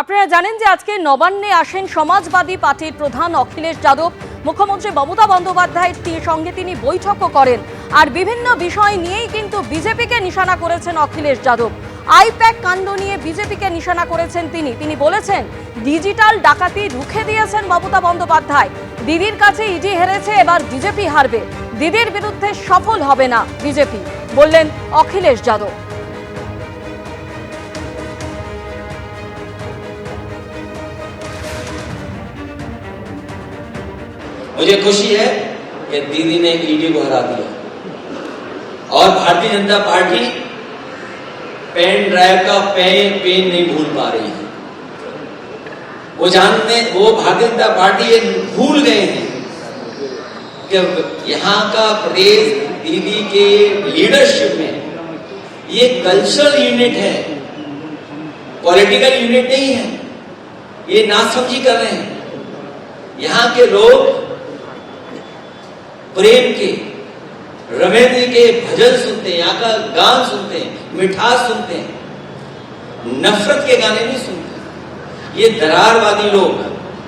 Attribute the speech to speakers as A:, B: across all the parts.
A: আপনারা জানেন যে আজকে নবান্নে আসেন সমাজবাদী পার্টির প্রধান অখিলেশ যাদব। মুখ্যমন্ত্রী মমতা বন্দ্যোপাধ্যায়ের সঙ্গে তিনি বৈঠকও করেন। আর বিভিন্ন বিষয় নিয়েই কিন্তু বিজেপিকে নিশানা করেছেন অখিলেশ যাদব। আইপ্যাক কাণ্ড নিয়ে বিজেপিকে নিশানা করেছেন তিনি বলেছেন ডিজিটাল ডাকাতি রুখে দিয়েছেন মমতা বন্দ্যোপাধ্যায়। দিদির কাছে ইডি হেরেছে, এবার বিজেপি হারবে। দিদির বিরুদ্ধে সফল হবে না বিজেপি, বললেন অখিলেশ যাদব।
B: मुझे खुशी है कि दीदी ने ईडी को हरा दिया और Bharatiya Janata party pen drive का पेन नहीं भूल पा रही है। वो भारतीय जनता पार्टी ये भूल गए हैं कि यहाँ का प्रदेश दीदी के लीडरशिप में ये कल्चरल यूनिट है, पॉलिटिकल यूनिट नहीं है। ये नासमझी कर रहे हैं। यहाँ के लोग प्रेम के, रमेश के भजन सुनते हैं, यहाँ का गान सुनते हैं, मिठास सुनते हैं, नफरत के गाने नहीं सुनते। ये दरारवादी लोग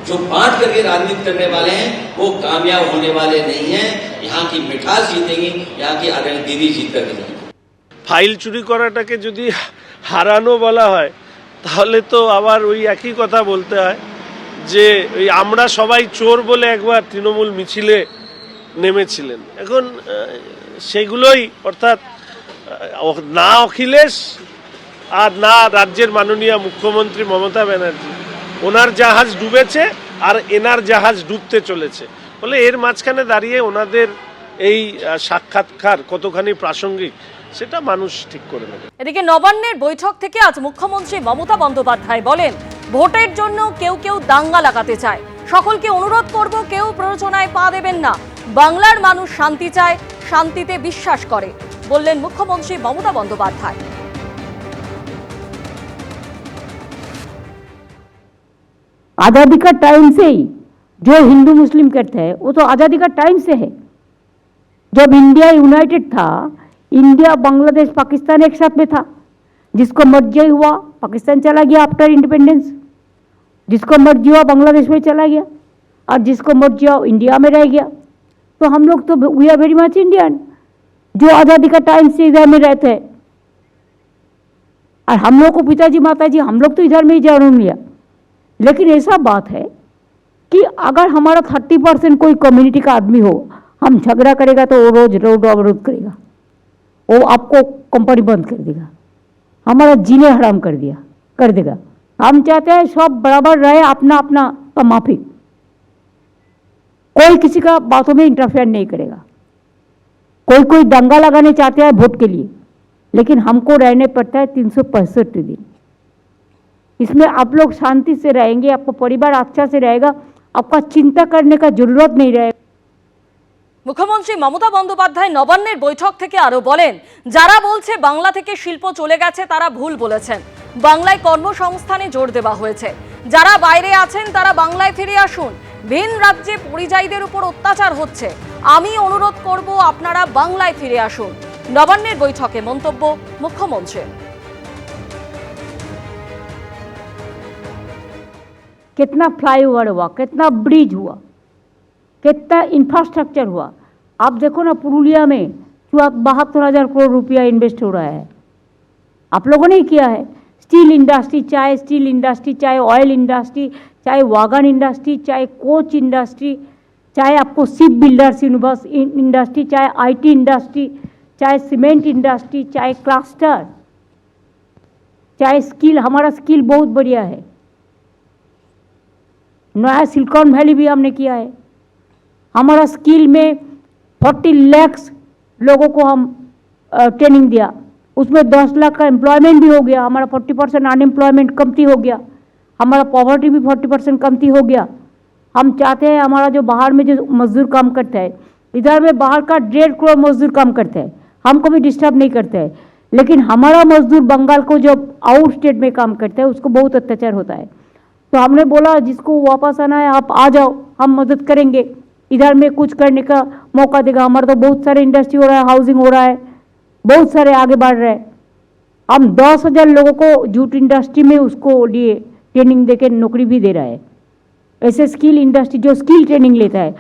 B: जो बांट करके राजनीति करने वाले हैं वो कामयाब होने वाले नहीं हैं। यहाँ की मिठास जीतेगी, यहाँ की आदरणीय दीदी जीत करके जाएगी।
C: ফাইল চুরি করাটাকে যদি হারানো বলা হয় তাহলে তো আবার ওই একই কথা বলতে হয় যে ওই আমরা সবাই চোর বলে একবার তৃণমূল মিছিলে নেমেছিলেন। এখন সেগুলোই, অর্থাৎ না অখিলেশ আর না রাজ্যের মাননীয় মুখ্যমন্ত্রী মমতা ব্যানার্জি, ওনার জাহাজ ডুবেছে আর এনার জাহাজ ডুবতে চলেছে বলে এর মাঝখানে দাঁড়িয়ে ওনাদের এই সাক্ষাৎকার কতখানি প্রাসঙ্গিক সেটা মানুষ ঠিক করে নেবে।
A: এদিকে নবান্নের বৈঠক থেকে আজ মুখ্যমন্ত্রী মমতা বন্দ্যোপাধ্যায় বলেন ভোটের জন্য কেউ দাঙ্গা লাগাতে চায়। সকলকে অনুরোধ করব কেউ প্ররোচনায় পা দেবেন না। বাংলার মানুষ শান্তি চায়, শান্তিতে বিশ্বাস করে, বললেন মুখ্যমন্ত্রী মমতা বন্দ্যোপাধ্যায়।
D: आज़ादी का टाइम से ही जो हिंदू मुस्लिम कहते हैं वो तो आज़ादी का टाइम से है। जब इंडिया यूनाइटेड था, इंडिया बांग्लादेश पाकिस्तान एक साथ में था। जिसको मर्जी हुआ पाकिस्तान चला गया आफ्टर इंडिपेंडेंस, जिसको मर्जी हुआ बांग्लादेश में चला गया और जिसको मर्जी हुआ इंडिया में रह गया। तो हम लोग तो we are very much Indian, जो आज़ादी का टाइम से इधर में रहते हैं। और हम लोग को पिताजी माताजी हम लोग तो इधर में ही जन्म लिया। लेकिन ऐसा बात है कि अगर हमारा 30% कोई कम्युनिटी का आदमी हो, हम झगड़ा करेगा तो वो रोज रोड अवरोध करेगा, वो आपको कंपनी बंद कर देगा, हमारा जीने हराम कर देगा। हम चाहते हैं सब बराबर रहे, अपना अपना का माफिक, कोई किसी का बातों में इंटरफेयर नहीं करेगा। कोई दंगा लगाने चाहते हैं वोट के लिए, लेकिन हमको रहने पड़ता है 365 दिन। इसमें आप लोग शांति से रहेंगे, आपका परिवार अच्छा से रहेगा, आपका चिंता करने का जरूरत नहीं रहेगा।
A: মুখ্যমন্ত্রী মমতা বন্দ্যোপাধ্যায় নবান্নের বৈঠক থেকে আরো বলেন যারা বলছে বাংলা থেকে শিল্প চলে গেছে তারা ভুল বলেছেন। বাংলায় কর্মসংস্থানে জোর দেওয়া হয়েছে। যারা বাইরে আছেন তারা বাংলায় ফিরে আসুন। ভিন রাজ্যে পরিযায়ীদের উপর অত্যাচার হচ্ছে। আমি অনুরোধ করব আপনারা বাংলায় ফিরে আসুন। নবান্নের বৈঠকে মন্তব্য মুখ্যমন্ত্রী।
D: कितना फ्लाईओवर हुआ, कितना ब्रिज हुआ, कितना इंफ्रास्ट्रक्चर हुआ। आप देखो ना पुरुलिया में 72,000 करोड़ रुपया इन्वेस्ट हो रहा है, आप लोगों ने किया है। स्टील इंडस्ट्री, चाहे स्टील इंडस्ट्री, चाहे ऑयल इंडस्ट्री, चाहे वागन इंडस्ट्री, चाहे कोच इंडस्ट्री, चाहे आपको शिप बिल्डर्स इंडस्ट्री, चाहे IT इंडस्ट्री, चाहे सीमेंट इंडस्ट्री, चाहे क्लस्टर, चाहे स्किल, हमारा स्किल बहुत बढ़िया है। नया सिलिकॉन वैली भी हमने किया है। हमारा स्किल में 40 लाख लोगों को हम ट्रेनिंग दिया, उसमें 10 लाख का एम्प्लॉयमेंट भी हो गया। हमारा 40% अनएम्प्लॉयमेंट कमती हो गया, हमारा पॉवर्टी भी 40% कमती हो गया। हम चाहते हैं हमारा जो बाहर में जो मजदूर काम करता है, इधर में बाहर का 1.5 करोड़ मजदूर काम करता है, हमको भी डिस्टर्ब नहीं करता है। लेकिन हमारा मजदूर बंगाल को जो आउट स्टेट में काम करता है उसको बहुत अत्याचार होता है। तो हमने बोला जिसको वापस आना है आप आ जाओ, हम मदद करेंगे, इधर में कुछ करने का मौका देगा। हमारा तो बहुत सारे इंडस्ट्री हो रहा है, हाउसिंग हो रहा है, बहुत सारे आगे बढ़ रहे हैं। हम 10,000 लोगों को जूट इंडस्ट्री में उसको लिए ट्रेनिंग देके नौकरी भी दे रहा है। ऐसे स्किल इंडस्ट्री जो स्किल ट्रेनिंग लेता है।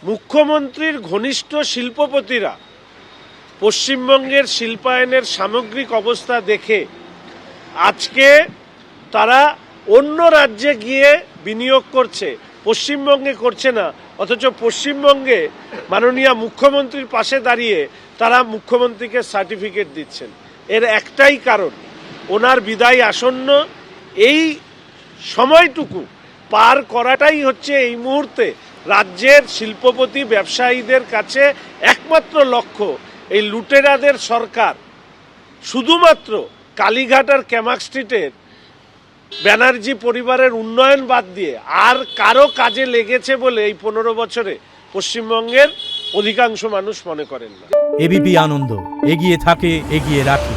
C: মুখ্যমন্ত্রীর ঘনিষ্ঠ শিল্পপতিরা পশ্চিমবঙ্গের শিল্পায়নের সামগ্রিক অবস্থা দেখে আজকে তারা অন্য রাজ্যে গিয়ে বিনিয়োগ করছে, পশ্চিমবঙ্গে করছে না। অথচ পশ্চিমবঙ্গে মাননীয় মুখ্যমন্ত্রীর পাশে দাঁড়িয়ে তারা মুখ্যমন্ত্রীকে সার্টিফিকেট দিচ্ছেন। এর একটাই কারণ, ওনার বিদায় আসন্ন। এই সময়টুকু পার করাটাই হচ্ছে এই মুহূর্তে রাজ্যের শিল্পপতি ব্যবসায়ীদের কাছে একমাত্র লক্ষ্য। এই লুটেরাদের সরকার শুধুমাত্র কালীঘাট আর ক্যামাক স্ট্রিটের ব্যানার্জি পরিবারের উন্নয়ন বাদ দিয়ে আর কারো কাজে লেগেছে বলে এই 15 বছরে পশ্চিমবঙ্গের অধিকাংশ মানুষ মনে করেন না।
E: এবিপি আনন্দ, এগিয়ে থাকে, এগিয়ে রাখে।